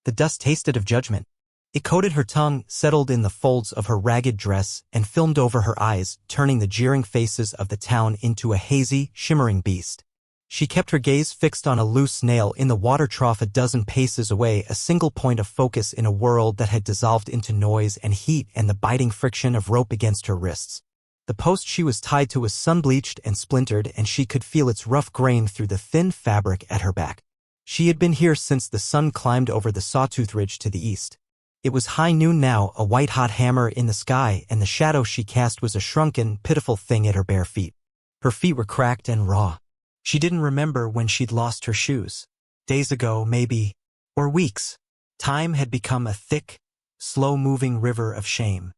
The dust tasted of judgment. It coated her tongue, settled in the folds of her ragged dress, and filmed over her eyes, turning the jeering faces of the town into a hazy, shimmering beast. She kept her gaze fixed on a loose nail in the water trough a dozen paces away, a single point of focus in a world that had dissolved into noise and heat and the biting friction of rope against her wrists. The post she was tied to was sun-bleached and splintered, and she could feel its rough grain through the thin fabric at her back. She had been here since the sun climbed over the Sawtooth Ridge to the east. It was high noon now, a white-hot hammer in the sky, and the shadow she cast was a shrunken, pitiful thing at her bare feet. Her feet were cracked and raw. She didn't remember when she'd lost her shoes. Days ago, maybe, or weeks. Time had become a thick, slow-moving river of shame.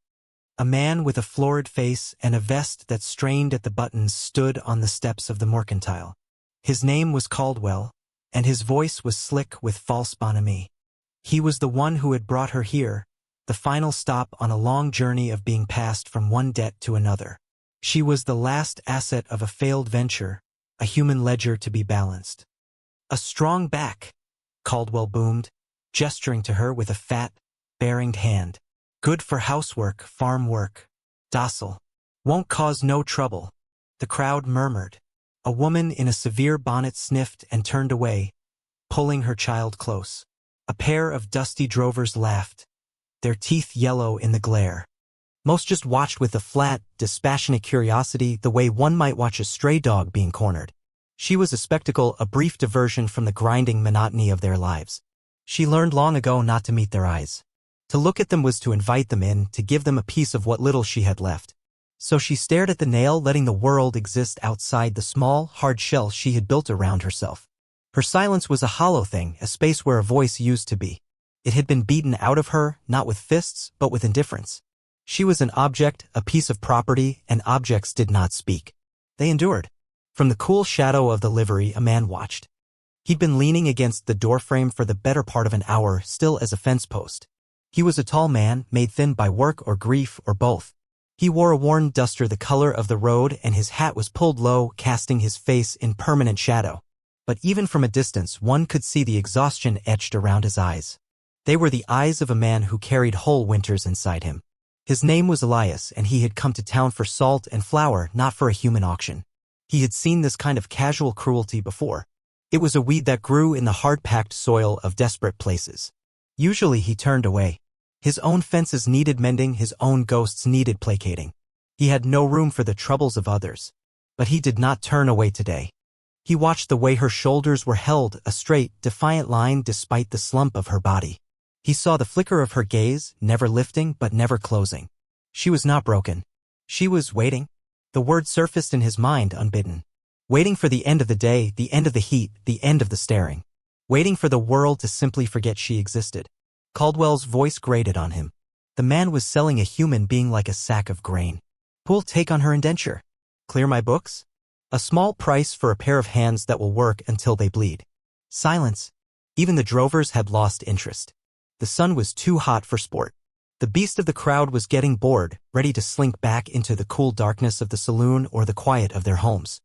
A man with a florid face and a vest that strained at the buttons stood on the steps of the mercantile. His name was Caldwell, and his voice was slick with false bonhomie. He was the one who had brought her here, the final stop on a long journey of being passed from one debt to another. She was the last asset of a failed venture, a human ledger to be balanced. "A strong back," Caldwell boomed, gesturing to her with a fat, bare-ringed hand. "Good for housework, farm work. Docile. Won't cause no trouble." The crowd murmured. A woman in a severe bonnet sniffed and turned away, pulling her child close. A pair of dusty drovers laughed, their teeth yellow in the glare. Most just watched with a flat, dispassionate curiosity, the way one might watch a stray dog being cornered. She was a spectacle, a brief diversion from the grinding monotony of their lives. She learned long ago not to meet their eyes. To look at them was to invite them in, to give them a piece of what little she had left. So she stared at the nail, letting the world exist outside the small, hard shell she had built around herself. Her silence was a hollow thing, a space where a voice used to be. It had been beaten out of her, not with fists, but with indifference. She was an object, a piece of property, and objects did not speak. They endured. From the cool shadow of the livery, a man watched. He'd been leaning against the doorframe for the better part of an hour, still as a fence post. He was a tall man, made thin by work or grief or both. He wore a worn duster the color of the road, and his hat was pulled low, casting his face in permanent shadow. But even from a distance, one could see the exhaustion etched around his eyes. They were the eyes of a man who carried whole winters inside him. His name was Elias, and he had come to town for salt and flour, not for a human auction. He had seen this kind of casual cruelty before. It was a weed that grew in the hard-packed soil of desperate places. Usually he turned away. His own fences needed mending, his own ghosts needed placating. He had no room for the troubles of others. But he did not turn away today. He watched the way her shoulders were held, a straight, defiant line despite the slump of her body. He saw the flicker of her gaze, never lifting but never closing. She was not broken. She was waiting. The word surfaced in his mind unbidden. Waiting for the end of the day, the end of the heat, the end of the staring. Waiting for the world to simply forget she existed. Caldwell's voice grated on him. The man was selling a human being like a sack of grain. Who'll take on her indenture? Clear my books? A small price for a pair of hands that will work until they bleed. Silence. Even the drovers had lost interest. The sun was too hot for sport. The beast of the crowd was getting bored, ready to slink back into the cool darkness of the saloon or the quiet of their homes.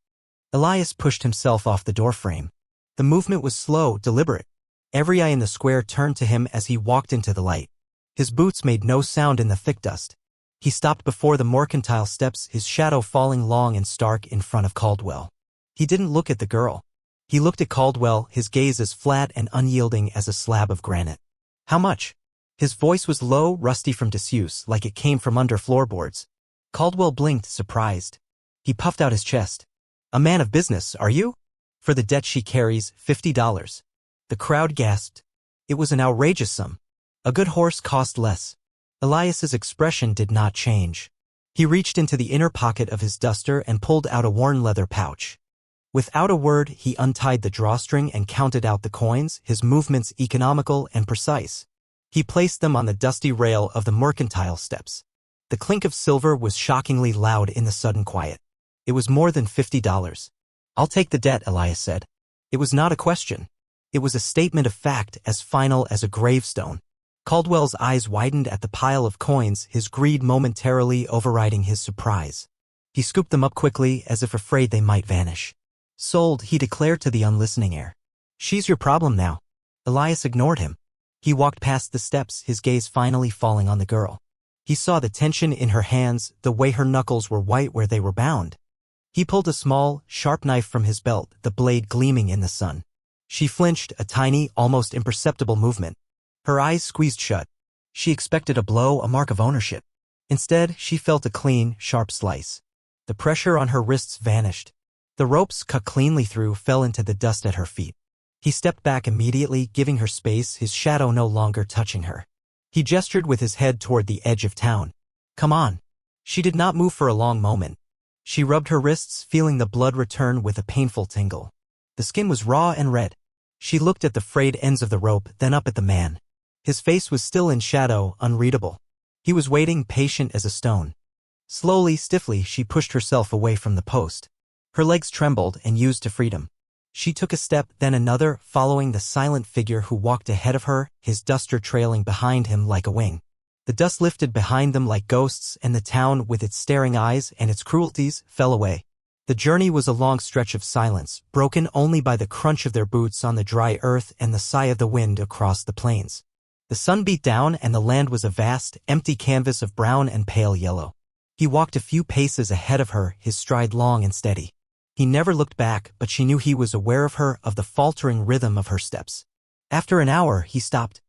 Elias pushed himself off the doorframe. The movement was slow, deliberate. Every eye in the square turned to him as he walked into the light. His boots made no sound in the thick dust. He stopped before the mercantile steps, his shadow falling long and stark in front of Caldwell. He didn't look at the girl. He looked at Caldwell, his gaze as flat and unyielding as a slab of granite. "How much?" His voice was low, rusty from disuse, like it came from under floorboards. Caldwell blinked, surprised. He puffed out his chest. "A man of business, are you?" "For the debt she carries, $50. The crowd gasped. It was an outrageous sum. A good horse cost less. Elias's expression did not change. He reached into the inner pocket of his duster and pulled out a worn leather pouch. Without a word, he untied the drawstring and counted out the coins, his movements economical and precise. He placed them on the dusty rail of the mercantile steps. The clink of silver was shockingly loud in the sudden quiet. It was more than $50. "I'll take the debt," Elias said. It was not a question. It was a statement of fact, as final as a gravestone. Caldwell's eyes widened at the pile of coins, his greed momentarily overriding his surprise. He scooped them up quickly, as if afraid they might vanish. "Sold," he declared to the unlistening air. "She's your problem now." Elias ignored him. He walked past the steps, his gaze finally falling on the girl. He saw the tension in her hands, the way her knuckles were white where they were bound. He pulled a small, sharp knife from his belt, the blade gleaming in the sun. She flinched, a tiny, almost imperceptible movement. Her eyes squeezed shut. She expected a blow, a mark of ownership. Instead, she felt a clean, sharp slice. The pressure on her wrists vanished. The ropes, cut cleanly through, fell into the dust at her feet. He stepped back immediately, giving her space, his shadow no longer touching her. He gestured with his head toward the edge of town. "Come on." She did not move for a long moment. She rubbed her wrists, feeling the blood return with a painful tingle. The skin was raw and red. She looked at the frayed ends of the rope, then up at the man. His face was still in shadow, unreadable. He was waiting, patient as a stone. Slowly, stiffly, she pushed herself away from the post. Her legs trembled and used to freedom. She took a step, then another, following the silent figure who walked ahead of her, his duster trailing behind him like a wing. The dust lifted behind them like ghosts, and the town, with its staring eyes and its cruelties, fell away. The journey was a long stretch of silence, broken only by the crunch of their boots on the dry earth and the sigh of the wind across the plains. The sun beat down, and the land was a vast, empty canvas of brown and pale yellow. He walked a few paces ahead of her, his stride long and steady. He never looked back, but she knew he was aware of her, of the faltering rhythm of her steps. After an hour, he stopped.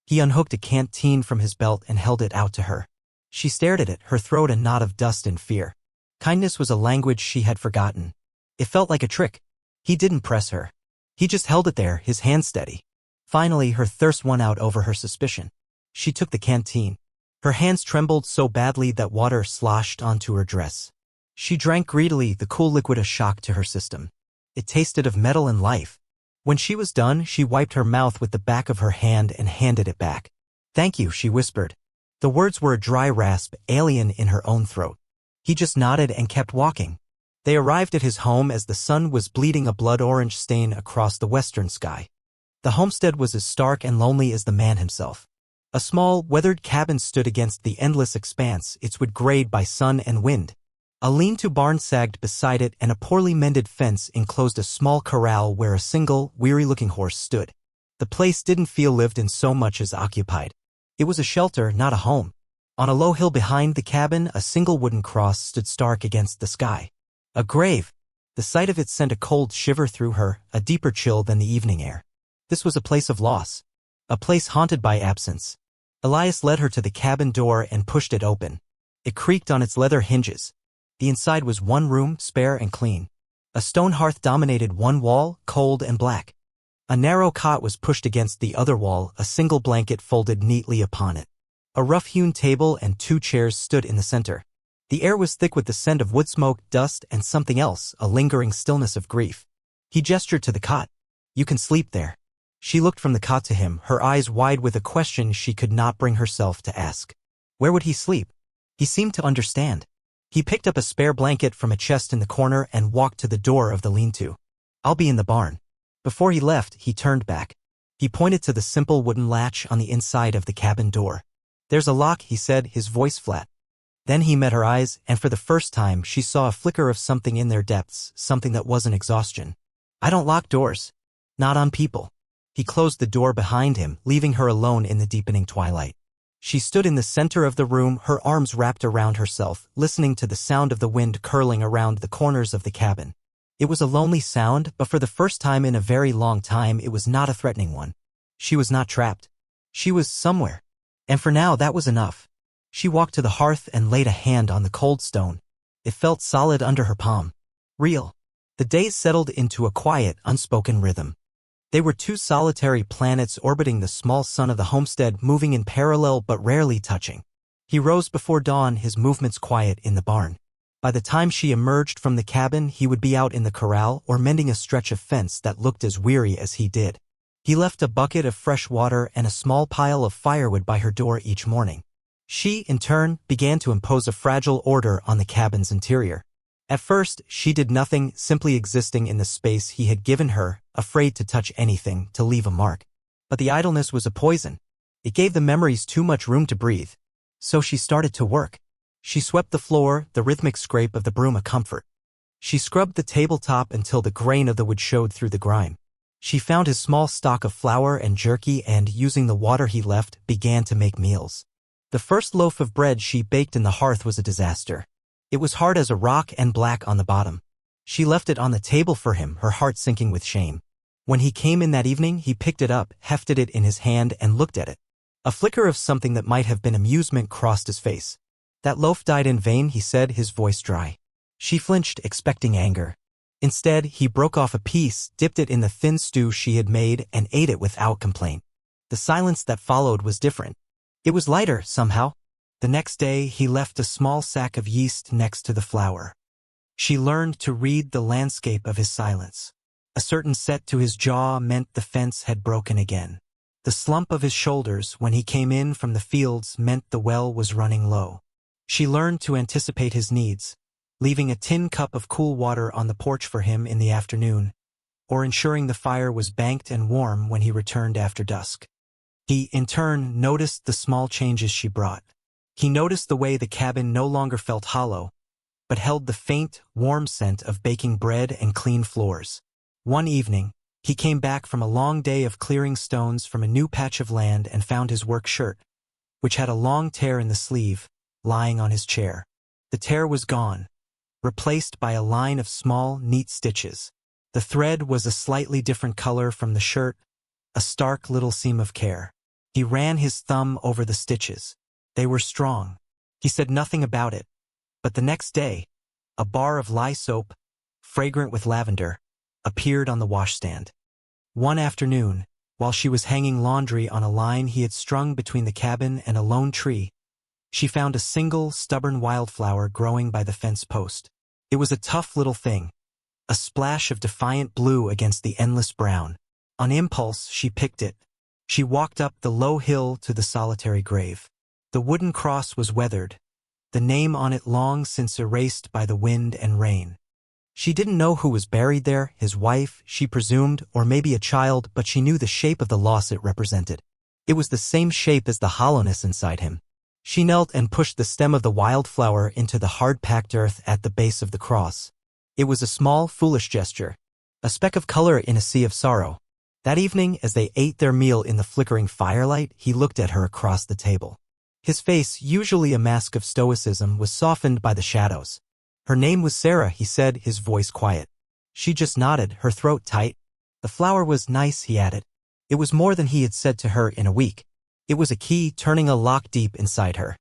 He unhooked a canteen from his belt and held it out to her. She stared at it, her throat a knot of dust and fear. Kindness was a language she had forgotten. It felt like a trick. He didn't press her. He just held it there, his hand steady. Finally, her thirst won out over her suspicion. She took the canteen. Her hands trembled so badly that water sloshed onto her dress. She drank greedily, the cool liquid a shock to her system. It tasted of metal and life. When she was done, she wiped her mouth with the back of her hand and handed it back. "Thank you," she whispered. The words were a dry rasp, alien in her own throat. He just nodded and kept walking. They arrived at his home as the sun was bleeding a blood-orange stain across the western sky. The homestead was as stark and lonely as the man himself. A small, weathered cabin stood against the endless expanse, its wood grayed by sun and wind. A lean-to barn sagged beside it, and a poorly mended fence enclosed a small corral where a single, weary-looking horse stood. The place didn't feel lived in so much as occupied. It was a shelter, not a home. On a low hill behind the cabin, a single wooden cross stood stark against the sky. A grave. The sight of it sent a cold shiver through her, a deeper chill than the evening air. This was a place of loss. A place haunted by absence. Elias led her to the cabin door and pushed it open. It creaked on its leather hinges. The inside was one room, spare and clean. A stone hearth dominated one wall, cold and black. A narrow cot was pushed against the other wall, a single blanket folded neatly upon it. A rough-hewn table and 2 chairs stood in the center. The air was thick with the scent of wood smoke, dust, and something else, a lingering stillness of grief. He gestured to the cot. "You can sleep there." She looked from the cot to him, her eyes wide with a question she could not bring herself to ask. Where would he sleep? He seemed to understand. He picked up a spare blanket from a chest in the corner and walked to the door of the lean-to. "I'll be in the barn." Before he left, he turned back. He pointed to the simple wooden latch on the inside of the cabin door. "There's a lock," he said, his voice flat. Then he met her eyes, and for the first time she saw a flicker of something in their depths, something that wasn't exhaustion. "I don't lock doors. Not on people." He closed the door behind him, leaving her alone in the deepening twilight. She stood in the center of the room, her arms wrapped around herself, listening to the sound of the wind curling around the corners of the cabin. It was a lonely sound, but for the first time in a very long time it was not a threatening one. She was not trapped. She was somewhere. And for now that was enough. She walked to the hearth and laid a hand on the cold stone. It felt solid under her palm. Real. The days settled into a quiet, unspoken rhythm. They were 2 solitary planets orbiting the small sun of the homestead, moving in parallel but rarely touching. He rose before dawn, his movements quiet in the barn. By the time she emerged from the cabin, he would be out in the corral or mending a stretch of fence that looked as weary as he did. He left a bucket of fresh water and a small pile of firewood by her door each morning. She, in turn, began to impose a fragile order on the cabin's interior. At first, she did nothing, simply existing in the space he had given her, afraid to touch anything, to leave a mark. But the idleness was a poison. It gave the memories too much room to breathe. So she started to work. She swept the floor, the rhythmic scrape of the broom a comfort. She scrubbed the tabletop until the grain of the wood showed through the grime. She found his small stock of flour and jerky and, using the water he left, began to make meals. The first loaf of bread she baked in the hearth was a disaster. It was hard as a rock and black on the bottom. She left it on the table for him, her heart sinking with shame. When he came in that evening, he picked it up, hefted it in his hand, and looked at it. A flicker of something that might have been amusement crossed his face. "That loaf died in vain," he said, his voice dry. She flinched, expecting anger. Instead, he broke off a piece, dipped it in the thin stew she had made, and ate it without complaint. The silence that followed was different. It was lighter, somehow. The next day, he left a small sack of yeast next to the flour. She learned to read the landscape of his silence. A certain set to his jaw meant the fence had broken again. The slump of his shoulders when he came in from the fields meant the well was running low. She learned to anticipate his needs, leaving a tin cup of cool water on the porch for him in the afternoon, or ensuring the fire was banked and warm when he returned after dusk. He, in turn, noticed the small changes she brought. He noticed the way the cabin no longer felt hollow, but held the faint, warm scent of baking bread and clean floors. One evening, he came back from a long day of clearing stones from a new patch of land and found his work shirt, which had a long tear in the sleeve, lying on his chair. The tear was gone, replaced by a line of small, neat stitches. The thread was a slightly different color from the shirt, a stark little seam of care. He ran his thumb over the stitches. They were strong. He said nothing about it. But the next day, a bar of lye soap, fragrant with lavender, appeared on the washstand. One afternoon, while she was hanging laundry on a line he had strung between the cabin and a lone tree, she found a single, stubborn wildflower growing by the fence post. It was a tough little thing, a splash of defiant blue against the endless brown. On impulse, she picked it. She walked up the low hill to the solitary grave. The wooden cross was weathered, the name on it long since erased by the wind and rain. She didn't know who was buried there, his wife, she presumed, or maybe a child, but she knew the shape of the loss it represented. It was the same shape as the hollowness inside him. She knelt and pushed the stem of the wildflower into the hard-packed earth at the base of the cross. It was a small, foolish gesture, a speck of color in a sea of sorrow. That evening, as they ate their meal in the flickering firelight, he looked at her across the table. His face, usually a mask of stoicism, was softened by the shadows. "Her name was Sarah," he said, his voice quiet. She just nodded, her throat tight. "The flower was nice," he added. It was more than he had said to her in a week. It was a key turning a lock deep inside her.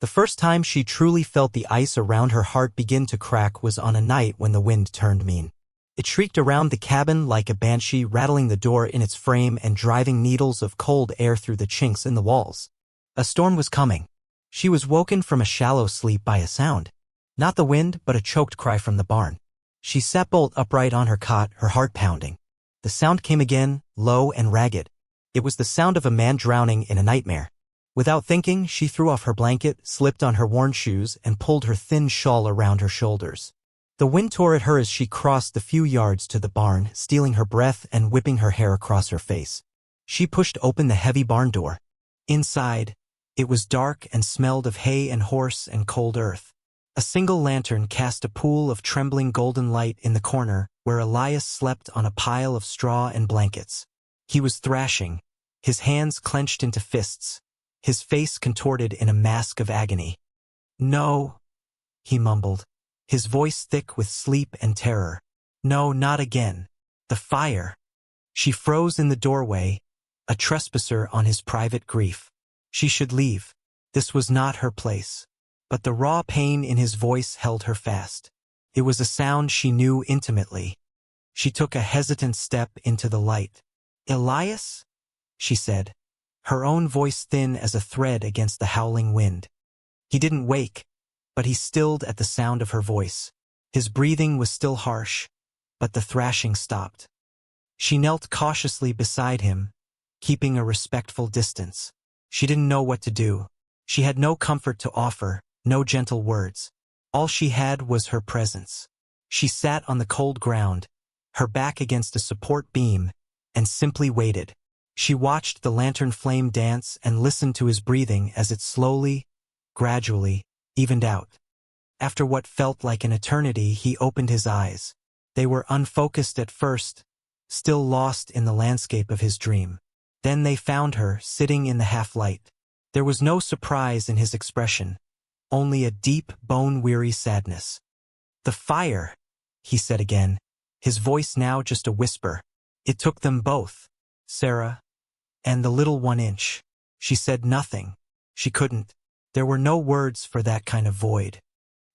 The first time she truly felt the ice around her heart begin to crack was on a night when the wind turned mean. It shrieked around the cabin like a banshee, rattling the door in its frame and driving needles of cold air through the chinks in the walls. A storm was coming. She was woken from a shallow sleep by a sound. Not the wind, but a choked cry from the barn. She sat bolt upright on her cot, her heart pounding. The sound came again, low and ragged. It was the sound of a man drowning in a nightmare. Without thinking, she threw off her blanket, slipped on her worn shoes, and pulled her thin shawl around her shoulders. The wind tore at her as she crossed the few yards to the barn, stealing her breath and whipping her hair across her face. She pushed open the heavy barn door. Inside, it was dark and smelled of hay and horse and cold earth. A single lantern cast a pool of trembling golden light in the corner, where Elias slept on a pile of straw and blankets. He was thrashing, his hands clenched into fists, his face contorted in a mask of agony. "No," he mumbled, his voice thick with sleep and terror. "No, not again. The fire." She froze in the doorway, a trespasser on his private grief. She should leave. This was not her place. But the raw pain in his voice held her fast. It was a sound she knew intimately. She took a hesitant step into the light. "Elias?" she said, her own voice thin as a thread against the howling wind. He didn't wake, but he stilled at the sound of her voice. His breathing was still harsh, but the thrashing stopped. She knelt cautiously beside him, keeping a respectful distance. She didn't know what to do. She had no comfort to offer, no gentle words. All she had was her presence. She sat on the cold ground, her back against a support beam, and simply waited. She watched the lantern flame dance and listened to his breathing as it slowly, gradually, evened out. After what felt like an eternity, he opened his eyes. They were unfocused at first, still lost in the landscape of his dream. Then they found her, sitting in the half-light. There was no surprise in his expression, only a deep, bone-weary sadness. "The fire," he said again, his voice now just a whisper. "It took them both, Sarah, and the little 1 inch." She said nothing. She couldn't. There were no words for that kind of void.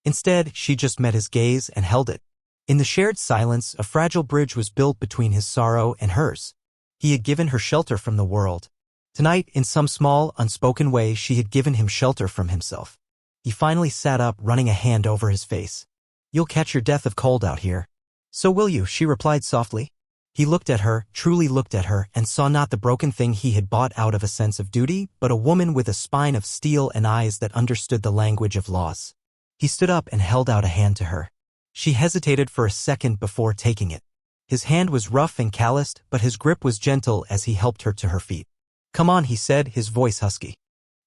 Instead, she just met his gaze and held it. In the shared silence, a fragile bridge was built between his sorrow and hers. He had given her shelter from the world. Tonight, in some small, unspoken way, she had given him shelter from himself. He finally sat up, running a hand over his face. "You'll catch your death of cold out here." "So will you," she replied softly. He looked at her, truly looked at her, and saw not the broken thing he had bought out of a sense of duty, but a woman with a spine of steel and eyes that understood the language of laws. He stood up and held out a hand to her. She hesitated for a second before taking it. His hand was rough and calloused, but his grip was gentle as he helped her to her feet. "Come on," he said, his voice husky.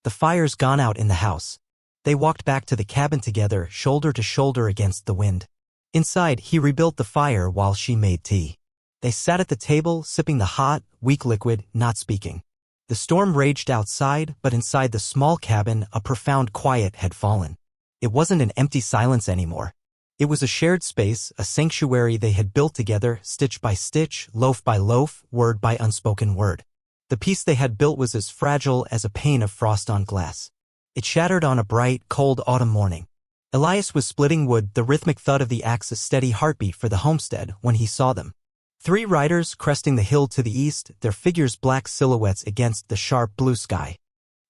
"The fire's gone out in the house." They walked back to the cabin together, shoulder to shoulder against the wind. Inside, he rebuilt the fire while she made tea. They sat at the table, sipping the hot, weak liquid, not speaking. The storm raged outside, but inside the small cabin, a profound quiet had fallen. It wasn't an empty silence anymore. It was a shared space, a sanctuary they had built together, stitch by stitch, loaf by loaf, word by unspoken word. The piece they had built was as fragile as a pane of frost on glass. It shattered on a bright, cold autumn morning. Elias was splitting wood, the rhythmic thud of the axe a steady heartbeat for the homestead, when he saw them. 3 riders cresting the hill to the east, their figures black silhouettes against the sharp blue sky.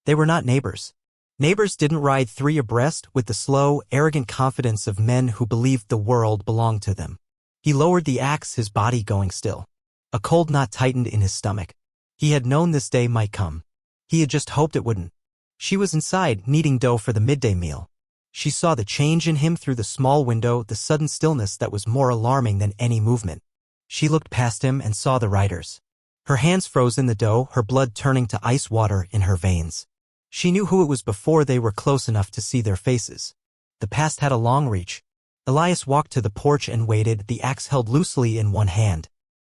They were not neighbors. Neighbors didn't ride 3 abreast with the slow, arrogant confidence of men who believed the world belonged to them. He lowered the axe, his body going still. A cold knot tightened in his stomach. He had known this day might come. He had just hoped it wouldn't. She was inside, kneading dough for the midday meal. She saw the change in him through the small window, the sudden stillness that was more alarming than any movement. She looked past him and saw the riders. Her hands froze in the dough, her blood turning to ice water in her veins. She knew who it was before they were close enough to see their faces. The past had a long reach. Elias walked to the porch and waited, the axe held loosely in one hand.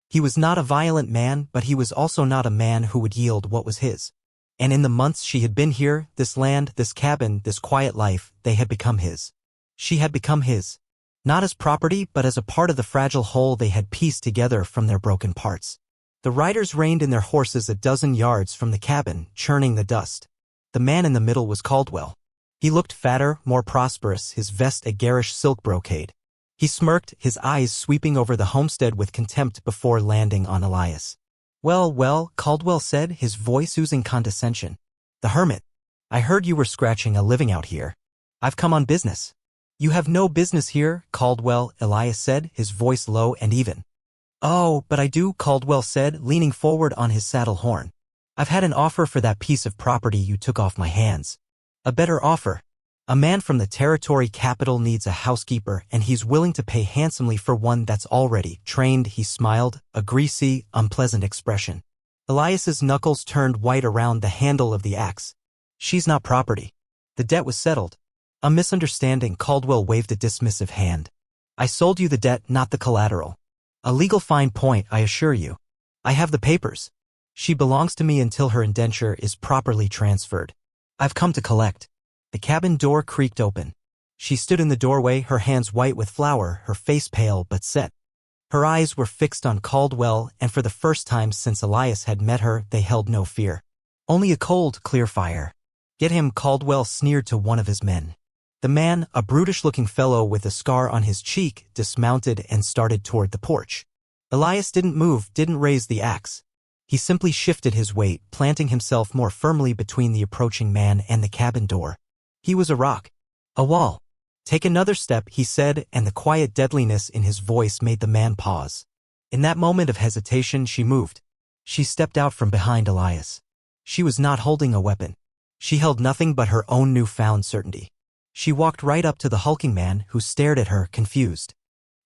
He was not a violent man, but he was also not a man who would yield what was his. And in the months she had been here, this land, this cabin, this quiet life, they had become his. She had become his. Not as property, but as a part of the fragile whole they had pieced together from their broken parts. The riders reined in their horses a dozen yards from the cabin, churning the dust. The man in the middle was Caldwell. He looked fatter, more prosperous, his vest a garish silk brocade. He smirked, his eyes sweeping over the homestead with contempt before landing on Elias. "Well, well," Caldwell said, his voice oozing condescension. "The hermit. I heard you were scratching a living out here. I've come on business." "You have no business here, Caldwell," Elias said, his voice low and even. "Oh, but I do," Caldwell said, leaning forward on his saddle horn. "I've had an offer for that piece of property you took off my hands. A better offer. A man from the territory capital needs a housekeeper, and he's willing to pay handsomely for one that's already trained." He smiled, a greasy, unpleasant expression. Elias's knuckles turned white around the handle of the axe. "She's not property. The debt was settled." "A misunderstanding," Caldwell waved a dismissive hand. "I sold you the debt, not the collateral. A legal fine point, I assure you. I have the papers. She belongs to me until her indenture is properly transferred. I've come to collect." The cabin door creaked open. She stood in the doorway, her hands white with flour, her face pale but set. Her eyes were fixed on Caldwell, and for the first time since Elias had met her, they held no fear. Only a cold, clear fire. "Get him," Caldwell sneered to one of his men. The man, a brutish-looking fellow with a scar on his cheek, dismounted and started toward the porch. Elias didn't move, didn't raise the axe. He simply shifted his weight, planting himself more firmly between the approaching man and the cabin door. He was a rock. A wall. "Take another step," he said, and the quiet deadliness in his voice made the man pause. In that moment of hesitation, she moved. She stepped out from behind Elias. She was not holding a weapon. She held nothing but her own newfound certainty. She walked right up to the hulking man, who stared at her, confused.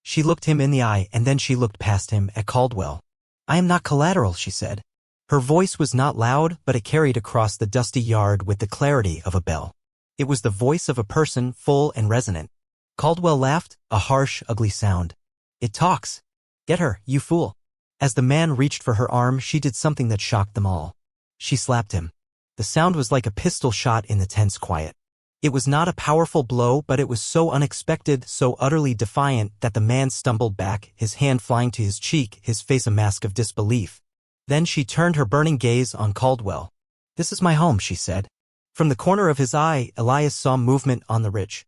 She looked him in the eye, and then she looked past him at Caldwell. "I am not collateral," she said. Her voice was not loud, but it carried across the dusty yard with the clarity of a bell. It was the voice of a person, full and resonant. Caldwell laughed, a harsh, ugly sound. "It talks. Get her, you fool." As the man reached for her arm, she did something that shocked them all. She slapped him. The sound was like a pistol shot in the tense quiet. It was not a powerful blow, but it was so unexpected, so utterly defiant, that the man stumbled back, his hand flying to his cheek, his face a mask of disbelief. Then she turned her burning gaze on Caldwell. "This is my home," she said. From the corner of his eye, Elias saw movement on the ridge.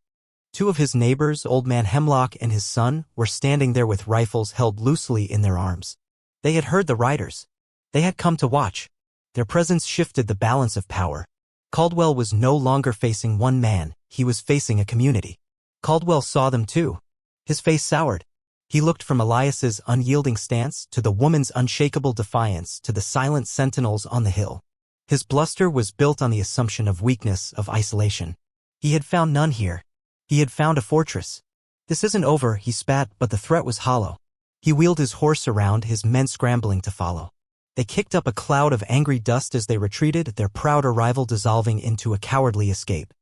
Two of his neighbors, Old Man Hemlock and his son, were standing there with rifles held loosely in their arms. They had heard the riders. They had come to watch. Their presence shifted the balance of power. Caldwell was no longer facing one man, he was facing a community. Caldwell saw them too. His face soured. He looked from Elias's unyielding stance to the woman's unshakable defiance to the silent sentinels on the hill. His bluster was built on the assumption of weakness, of isolation. He had found none here. He had found a fortress. "This isn't over," he spat, but the threat was hollow. He wheeled his horse around, his men scrambling to follow. They kicked up a cloud of angry dust as they retreated, their proud arrival dissolving into a cowardly escape.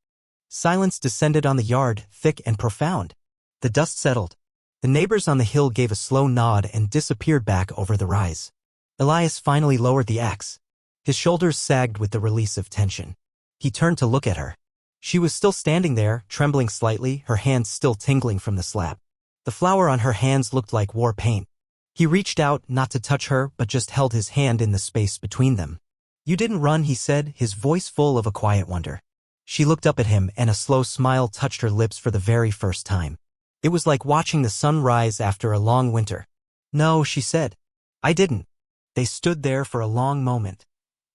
Silence descended on the yard, thick and profound. The dust settled. The neighbors on the hill gave a slow nod and disappeared back over the rise. Elias finally lowered the axe. His shoulders sagged with the release of tension. He turned to look at her. She was still standing there, trembling slightly, her hands still tingling from the slap. The flour on her hands looked like war paint. He reached out, not to touch her, but just held his hand in the space between them. "You didn't run," he said, his voice full of a quiet wonder. She looked up at him, and a slow smile touched her lips for the very first time. It was like watching the sun rise after a long winter. "No," she said. "I didn't." They stood there for a long moment.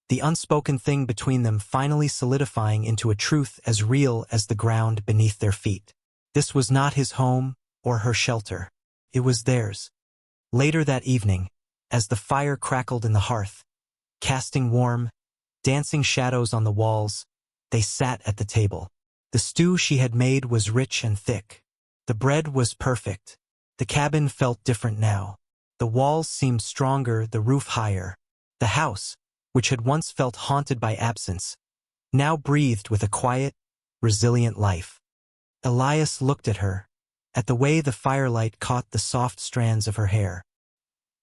The unspoken thing between them finally solidifying into a truth as real as the ground beneath their feet. This was not his home or her shelter. It was theirs. Later that evening, as the fire crackled in the hearth, casting warm, dancing shadows on the walls, they sat at the table. The stew she had made was rich and thick. The bread was perfect. The cabin felt different now. The walls seemed stronger, the roof higher. The house, which had once felt haunted by absence, now breathed with a quiet, resilient life. Elias looked at her, at the way the firelight caught the soft strands of her hair.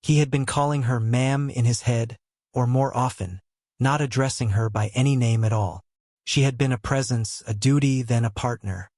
He had been calling her ma'am in his head, or more often, not addressing her by any name at all. She had been a presence, a duty, then a partner.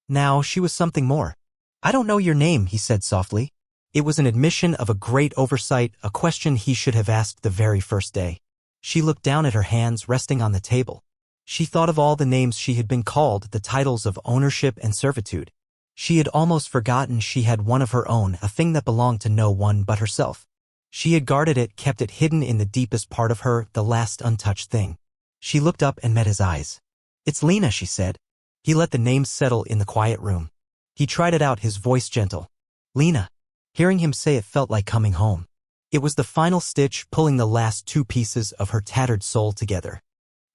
Now she was something more. "I don't know your name," he said softly. It was an admission of a great oversight, a question he should have asked the very first day. She looked down at her hands resting on the table. She thought of all the names she had been called, the titles of ownership and servitude. She had almost forgotten she had one of her own, a thing that belonged to no one but herself. She had guarded it, kept it hidden in the deepest part of her, the last untouched thing. She looked up and met his eyes. "It's Lena," she said. He let the name settle in the quiet room. He tried it out, his voice gentle. "Lena." Hearing him say it felt like coming home. It was the final stitch, pulling the last two pieces of her tattered soul together.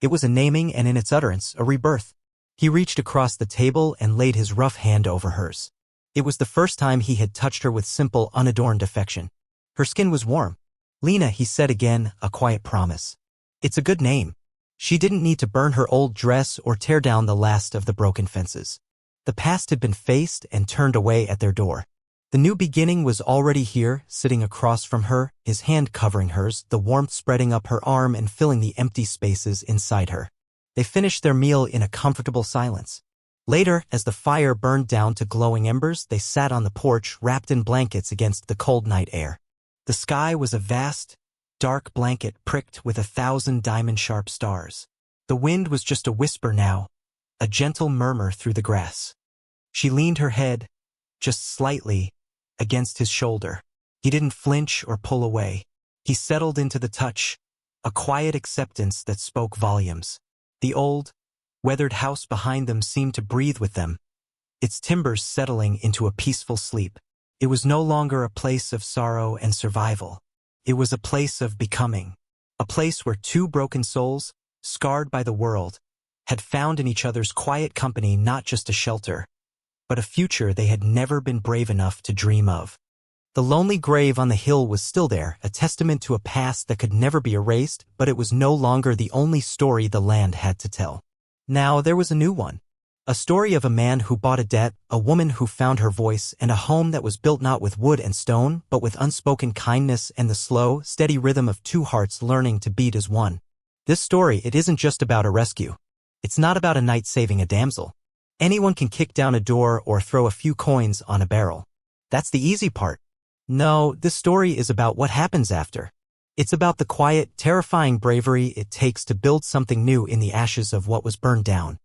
It was a naming, and in its utterance, a rebirth. He reached across the table and laid his rough hand over hers. It was the first time he had touched her with simple, unadorned affection. Her skin was warm. "Lena," he said again, a quiet promise. "It's a good name." She didn't need to burn her old dress or tear down the last of the broken fences. The past had been faced and turned away at their door. The new beginning was already here, sitting across from her, his hand covering hers, the warmth spreading up her arm and filling the empty spaces inside her. They finished their meal in a comfortable silence. Later, as the fire burned down to glowing embers, they sat on the porch, wrapped in blankets against the cold night air. The sky was a vast, dark blanket pricked with 1,000 diamond-sharp stars. The wind was just a whisper now, a gentle murmur through the grass. She leaned her head, just slightly, against his shoulder. He didn't flinch or pull away. He settled into the touch, a quiet acceptance that spoke volumes. The old, weathered house behind them seemed to breathe with them, its timbers settling into a peaceful sleep. It was no longer a place of sorrow and survival. It was a place of becoming, a place where two broken souls, scarred by the world, had found in each other's quiet company not just a shelter, but a future they had never been brave enough to dream of. The lonely grave on the hill was still there, a testament to a past that could never be erased, but it was no longer the only story the land had to tell. Now there was a new one. A story of a man who bought a debt, a woman who found her voice, and a home that was built not with wood and stone, but with unspoken kindness and the slow, steady rhythm of two hearts learning to beat as one. This story, it isn't just about a rescue. It's not about a knight saving a damsel. Anyone can kick down a door or throw a few coins on a barrel. That's the easy part. No, this story is about what happens after. It's about the quiet, terrifying bravery it takes to build something new in the ashes of what was burned down.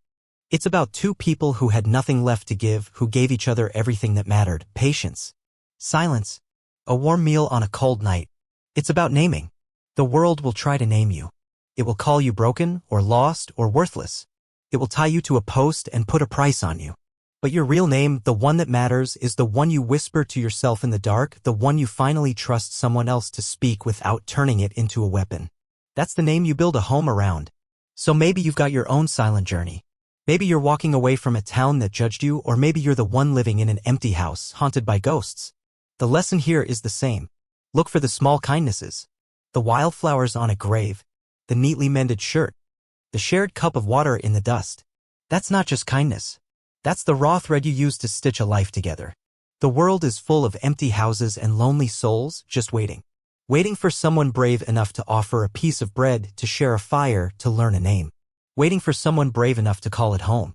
It's about two people who had nothing left to give, who gave each other everything that mattered: patience, silence, a warm meal on a cold night. It's about naming. The world will try to name you. It will call you broken, or lost, or worthless. It will tie you to a post and put a price on you. But your real name, the one that matters, is the one you whisper to yourself in the dark, the one you finally trust someone else to speak without turning it into a weapon. That's the name you build a home around. So maybe you've got your own silent journey. Maybe you're walking away from a town that judged you, or maybe you're the one living in an empty house, haunted by ghosts. The lesson here is the same. Look for the small kindnesses. The wildflowers on a grave. The neatly mended shirt. The shared cup of water in the dust. That's not just kindness. That's the raw thread you use to stitch a life together. The world is full of empty houses and lonely souls just waiting. Waiting for someone brave enough to offer a piece of bread, to share a fire, to learn a name. Waiting for someone brave enough to call it home.